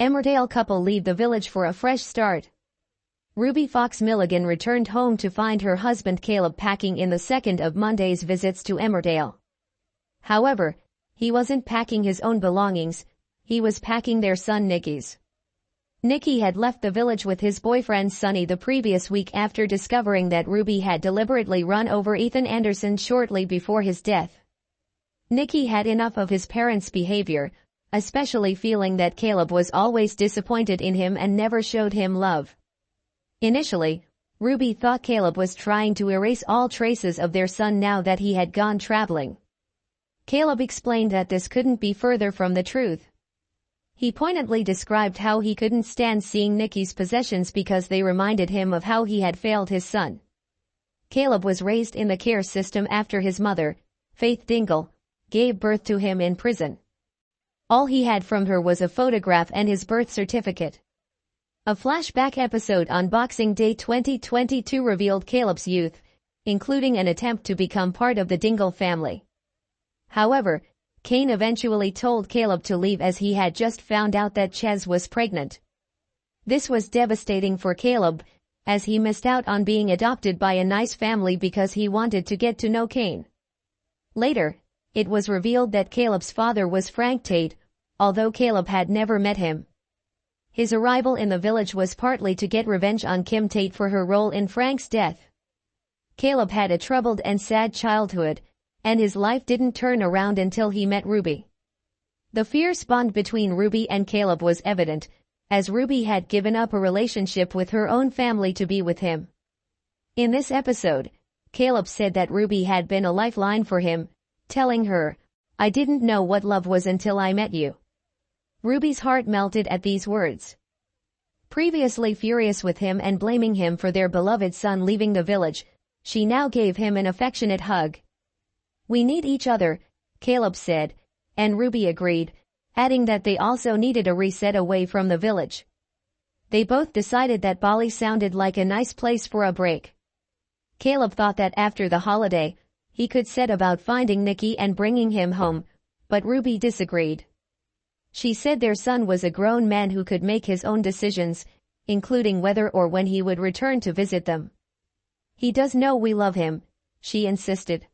Emmerdale couple leave the village for a fresh start. Ruby Fox Milligan returned home to find her husband Caleb packing in the second of Monday's visits to Emmerdale. However, he wasn't packing his own belongings, he was packing their son Nicky's. Nicky had left the village with his boyfriend Sonny the previous week after discovering that Ruby had deliberately run over Ethan Anderson shortly before his death. Nicky had enough of his parents' behavior, especially feeling that Caleb was always disappointed in him and never showed him love. Initially, Ruby thought Caleb was trying to erase all traces of their son now that he had gone traveling. Caleb explained that this couldn't be further from the truth. He poignantly described how he couldn't stand seeing Nicky's possessions because they reminded him of how he had failed his son. Caleb was raised in the care system after his mother, Faith Dingle, gave birth to him in prison. All he had from her was a photograph and his birth certificate. A flashback episode on Boxing Day 2022 revealed Caleb's youth, including an attempt to become part of the Dingle family. However, Kane eventually told Caleb to leave as he had just found out that Ches was pregnant. This was devastating for Caleb, as he missed out on being adopted by a nice family because he wanted to get to know Kane. Later, it was revealed that Caleb's father was Frank Tate, although Caleb had never met him. His arrival in the village was partly to get revenge on Kim Tate for her role in Frank's death. Caleb had a troubled and sad childhood, and his life didn't turn around until he met Ruby. The fierce bond between Ruby and Caleb was evident, as Ruby had given up a relationship with her own family to be with him. In this episode, Caleb said that Ruby had been a lifeline for him, telling her, "I didn't know what love was until I met you." Ruby's heart melted at these words. Previously furious with him and blaming him for their beloved son leaving the village, she now gave him an affectionate hug. "We need each other," Caleb said, and Ruby agreed, adding that they also needed a reset away from the village. They both decided that Bali sounded like a nice place for a break. Caleb thought that after the holiday, he could set about finding Nicky and bringing him home, but Ruby disagreed. She said their son was a grown man who could make his own decisions, including whether or when he would return to visit them. "He does know we love him," she insisted.